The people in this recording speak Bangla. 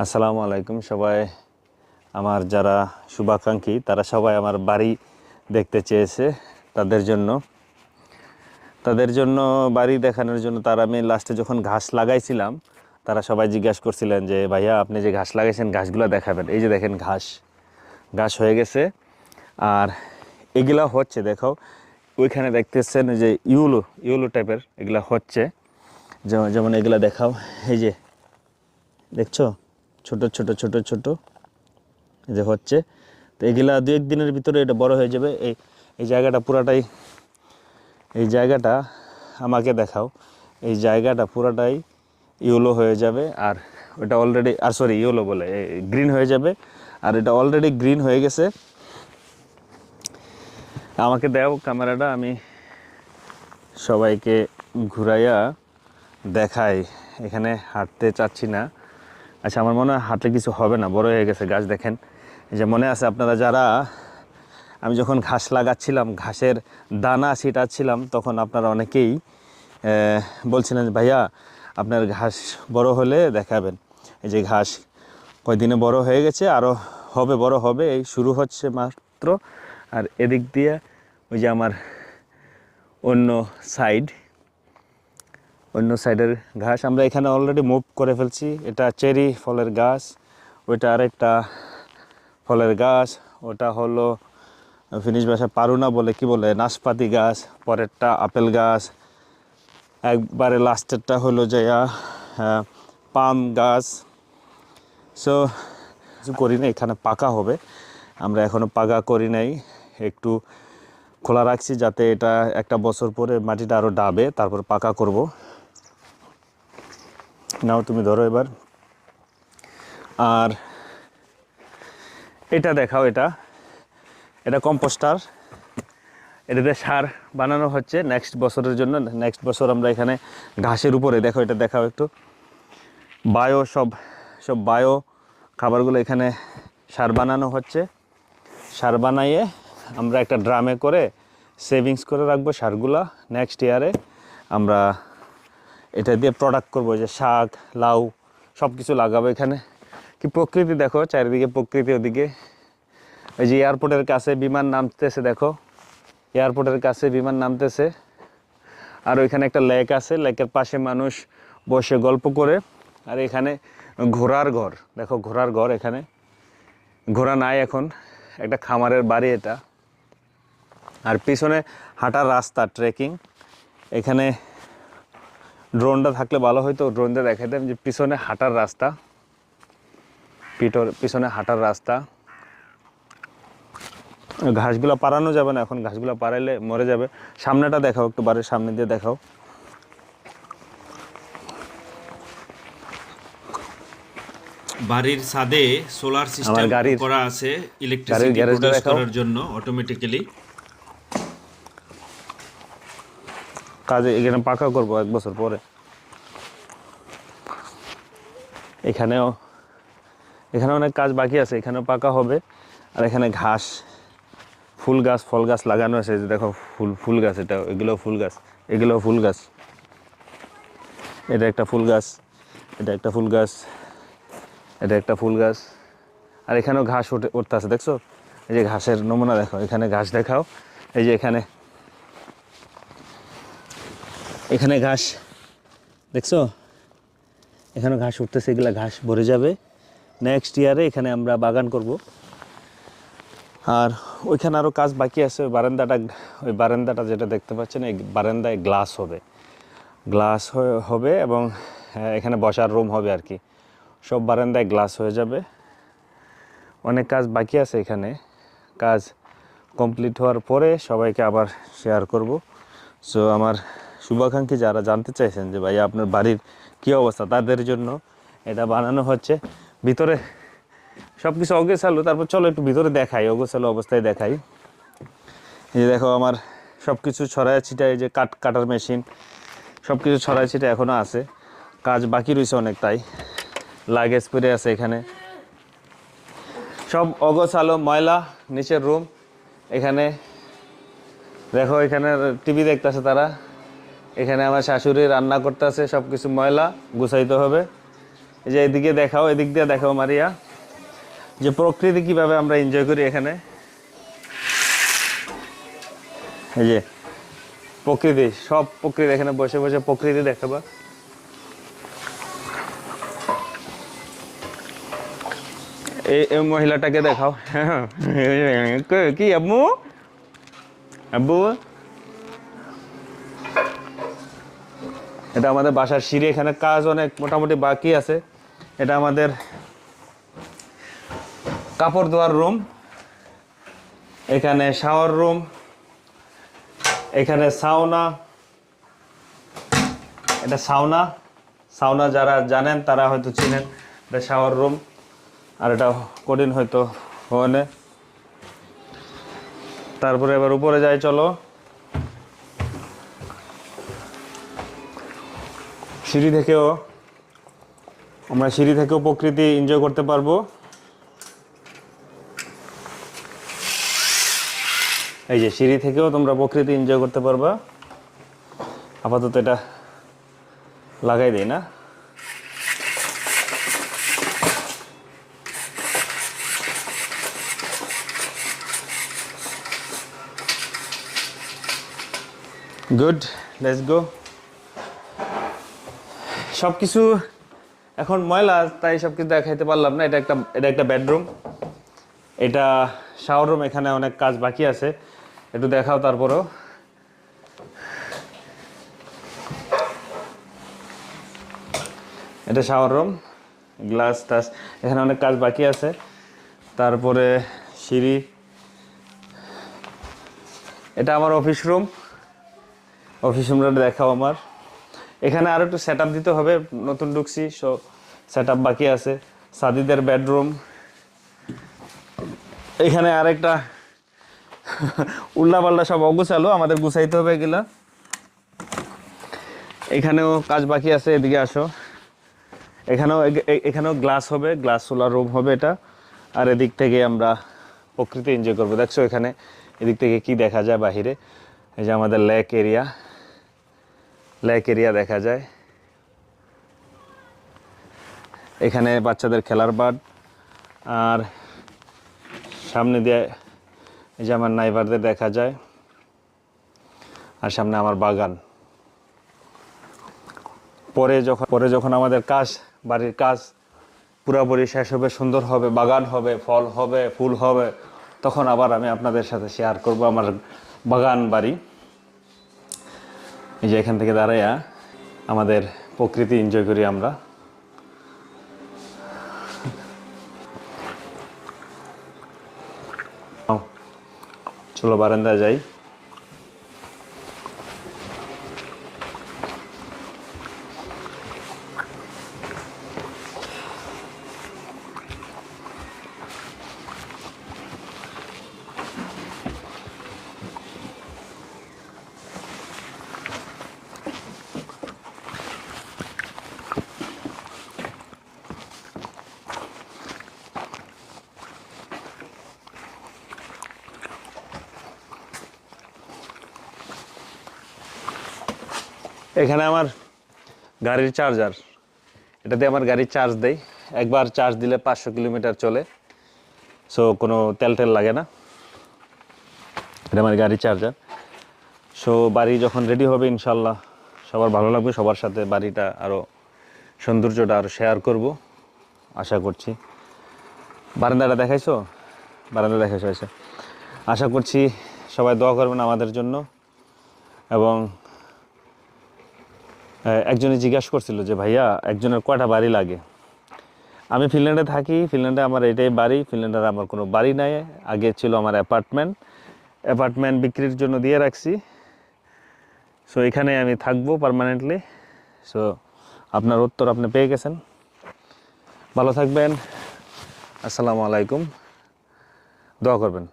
আসসালামু আলাইকুম সবাই। আমার যারা শুভাকাঙ্ক্ষী তারা সবাই আমার বাড়ি দেখতে চেয়েছে। তাদের জন্য বাড়ি দেখানোর জন্য আমি লাস্টে যখন ঘাস লাগাইছিলাম তারা সবাই জিজ্ঞাসা করছিলেন যে ভাইয়া আপনি যে ঘাস লাগাইছেন ঘাসগুলো দেখাবেন। এই যে দেখেন ঘাস হয়ে গেছে আর এগুলা হচ্ছে দেখো ওইখানে দেখতেছেন যে ইউলো টাইপের এগুলা হচ্ছে, যেমন এগুলা দেখাও। এই যে দেখছো ছোট ছোট ছোট ছোট যে হচ্ছে, তো এগুলা দু এক দিনের ভিতরে এটা বড় হয়ে যাবে। এই জায়গাটা পুরাটাই, এই জায়গাটা আমাকে দেখাও, এই জায়গাটা পুরাটাই ইয়েলো হয়ে যাবে। আর ওটা অলরেডি ইয়েলো বলে গ্রিন হয়ে যাবে। আর এটা অলরেডি গ্রিন হয়ে গেছে। আমাকে দাও ক্যামেরাটা, আমি সবাইকে ঘুরাইয়া দেখাই। এখানে হাঁটতে চাচ্ছি না। আচ্ছা, আমার মনে হয় হাঁটলে কিছু হবে না, বড় হয়ে গেছে গাছ। দেখেন এই যে মনে আছে আপনারা যারা আমি যখন ঘাস লাগাচ্ছিলাম, ঘাসের দানা ছিটাচ্ছিলাম, তখন আপনারা অনেকেই বলছিলেন ভাইয়া আপনার ঘাস বড় হলে দেখাবেন। এই যে ঘাস কয়দিনে বড় হয়ে গেছে, আরও হবে, বড় হবে, এই শুরু হচ্ছে মাত্র। আর এদিক দিয়ে ওই যে আমার অন্য সাইডের ঘাস আমরা এখানে অলরেডি মুভ করে ফেলছি। এটা চেরি ফলের গাছ, ওইটা আরেকটা ফলের গাছ, ওটা হলো ফিনিশ ভাষায় পারুনা বলে, কি বলে, নাশপাতি গাছ। পরেরটা আপেল গাছ, একবারে লাস্টেরটা হলো যে পাম গাছ। সো কিছু করি না, এখানে পাকা হবে। আমরা এখনও পাকা করি নাই, একটু খোলা রাখছি যাতে এটা একটা বছর পরে মাটিটা আরও ডাবে, তারপর পাকা করব। নাও তুমি ধরো এবার। আর এটা দেখাও, এটা কম্পোস্টার, এটাতে সার বানানো হচ্ছে নেক্সট বছরের জন্য। নেক্সট বছর আমরা এখানে ঘাসের উপরে, দেখো এটা দেখাও একটু, সব বায়ো খাবারগুলো এখানে সার বানানো হচ্ছে। সার বানাইয়ে আমরা একটা ড্রামে করে সেভিংস করে রাখবো সারগুলা। নেক্সট ইয়ারে আমরা এটা দিয়ে প্রোডাক্ট করবো, যে শাক, লাউ সব কিছু লাগাবো এখানে। কি প্রকৃতি দেখো, চারিদিকে প্রকৃতি। ওদিকে এই যে এয়ারপোর্টের কাছে বিমান নামতেছে, দেখো এয়ারপোর্টের কাছে বিমান নামতেছে। আর ওইখানে একটা লেক আছে, লেকের পাশে মানুষ বসে গল্প করে। আর এখানে ঘোড়ার ঘর, দেখো ঘোড়ার ঘর। এখানে ঘোড়া নাই এখন, একটা খামারের বাড়ি এটা। আর পিছনে হাঁটার রাস্তা, ট্রেকিং। এখানে ড্রোনটা থাকলে ভালো হয়তো, ড্রোনটা দেখাইতাম যে পিছনে হাঁটার রাস্তা, পিছনে হাঁটার রাস্তা। ঘাসগুলো পারানো যাবে না এখন, ঘাসগুলো পারাইলে মরে যাবে। সামনেটা দেখাও একটু, বাড়ির সামনে দিয়ে দেখাও। বাড়ির ছাদে সোলার সিস্টেম করা আছে ইলেকট্রিসিটি প্রোডিউস করার জন্য অটোমেটিক্যালি। কাজে এখানে পাকা করব এক বছর পরে। এখানে অনেক কাজ বাকি আছে, এখানেও পাকা হবে। আর এখানে ঘাস, ফুল গাছ, ফল গাছ লাগানো আছে। যে দেখো ফুল গাছ, এগুলো ফুল গাছ, এগুলো ফুল গাছ। এটা একটা ফুল গাছ, এটা একটা ফুল গাছ, এটা একটা ফুল গাছ। আর এখানেও ঘাস উঠতে আছে, দেখছো? এই যে ঘাসের নমুনা দেখো, এখানে ঘাস দেখাও। এই যে এখানে ঘাস দেখছো, এখানে ঘাস উঠতেছে, এগুলা ঘাস ভরে যাবে। নেক্সট ইয়ারে এখানে আমরা বাগান করব। আর ওইখানে আরও কাজ বাকি আছে। ওই বারান্দাটা যেটা দেখতে পাচ্ছেন, এই বারান্দায় গ্লাস হবে এবং এখানে বসার রুম হবে আর কি। সব বারান্দায় গ্লাস হয়ে যাবে। অনেক কাজ বাকি আছে এখানে। কাজ কমপ্লিট হওয়ার পরে সবাইকে আবার শেয়ার করব। সো আমার শুভাকাঙ্ক্ষী যারা জানতে চাইছেন যে ভাইয়া আপনার বাড়ির কী অবস্থা, তাদের জন্য এটা বানানো হচ্ছে। ভিতরে সব কিছু অগোছালো, তারপর চলো একটু ভিতরে দেখাই, অগোছালো অবস্থায় দেখাই। এই যে দেখো আমার সব কিছু ছড়ায় ছিটায়, এই যে কাটার মেশিন, সব কিছু ছড়ায় ছিটায় এখনও আছে। কাজ বাকি রয়েছে অনেক, তাই লাগেজ পরে আছে এখানে। সব অগোছালো, ময়লা। নিচের রুম, এখানে দেখো, এখানে টিভি দেখতেছে তারা। এখানে আমার শাশুড়ি রান্না করতেছে, সব কিছু ময়লা, গুছাইতে হবে। এই যে এদিকে দেখাও, এদিক দিয়ে দেখাও মারিয়া, যে প্রকৃতি কিভাবে আমরা এনজয় করি এখানে। এই যে প্রকৃতি, সব প্রকৃতি, এখানে বসে বসে প্রকৃতি দেখাবা। এই মহিলাটাকে দেখাও। কি আম্মু? আব্বু, এটা আমাদের বাসার সিঁড়ি, এখানে কাজ অনেক মোটামুটি বাকি আছে। এটা আমাদের কাপড় ধোয়ার রুম, এখানে শাওয়ার রুম, এখানে সাউনা, এটা সাউনা। সাউনা যারা জানেন তারা হয়তো চিনেন, এটা শাওয়ার রুম। আর এটা কঠিন হয়তো ওখানে। তারপরে এবার উপরে যাই, চলো। সিঁড়ি থেকেও আমরা প্রকৃতি এনজয় করতে পারবো। এই যে সিঁড়ি থেকেও তোমরা প্রকৃতি এনজয় করতে পারবা। আপাতত এটা লাগাই দেই না। Good, let's go. সব কিছু এখন ময়লা, তাই সব কিছু দেখাইতে পারলাম না। এটা একটা বেডরুম, এটা শাওয়ার রুম। এখানে অনেক কাজ বাকি আছে, একটু দেখাও। তারপরেও এটা শাওয়ার রুম, গ্লাস টাস, এখানে অনেক কাজ বাকি আছে। তারপরে সিঁড়ি, এটা আমার অফিস রুম। অফিস রুমটা দেখাও আমার। এখানে আরও একটু সেট আপ দিতে হবে, নতুন ঢুকছি, সো সেট আপ বাকি আছে। সাদিদের বেডরুম, এখানে আরেকটা উল্লাপাল্লা সব অগুছালো, আমাদের গুছাইতে হবে এগুলা। এখানেও কাজ বাকি আছে, এদিকে আসো। এখানেও গ্লাস হবে, গ্লাস সোলার রুম হবে এটা। আর এদিক থেকে আমরা প্রকৃতি এনজয় করবো। দেখছো এখানে এদিক থেকে কি দেখা যায় বাহিরে? এই যে আমাদের লেক এরিয়া দেখা যায়। এখানে বাচ্চাদের খেলার মাঠ, আর সামনে দিয়ে এই যে আমার নাইবারদের দেখা যায়, আর সামনে আমার বাগান। পরে যখন আমাদের বাড়ির কাজ পুরোপুরি শেষ হবে, সুন্দর হবে, বাগান হবে, ফল হবে, ফুল হবে, তখন আবার আমি আপনাদের সাথে শেয়ার করব আমার বাগান বাড়ি। এই যে এখান থেকে দাঁড়াইয়া আমাদের প্রকৃতি এনজয় করি আমরা। চলো বারান্দায় যাই। এখানে আমার গাড়ির চার্জার, এটাতে আমার গাড়ির চার্জ দেয়। একবার চার্জ দিলে 500 কিলোমিটার চলে, সো কোনো তেল লাগে না। এটা আমার গাড়ির চার্জার। সো বাড়ি যখন রেডি হবে ইনশাল্লাহ সবার ভালো লাগবে, সবার সাথে বাড়িটা আরও সৌন্দর্যটা আরও শেয়ার করব আশা করছি। বারান্দাটা দেখাইছো? বারান্দা দেখাইছো? আশা করছি সবাই দোয়া করবেন আমাদের জন্য। এবং একজনে জিজ্ঞাসা করছিল যে ভাইয়া একজনের কয়টা বাড়ি লাগে। আমি ফিনল্যান্ডে থাকি, ফিনল্যান্ডে আমার এটাই বাড়ি। ফিনল্যান্ডে আমার কোনো বাড়ি নাই, আগে ছিল আমার অ্যাপার্টমেন্ট বিক্রির জন্য দিয়ে রাখছি। সো এখানে আমি থাকবো পার্মানেন্টলি। সো আপনার উত্তর আপনি পেয়ে গেছেন। ভালো থাকবেন, আসসালামু আলাইকুম, দোয়া করবেন।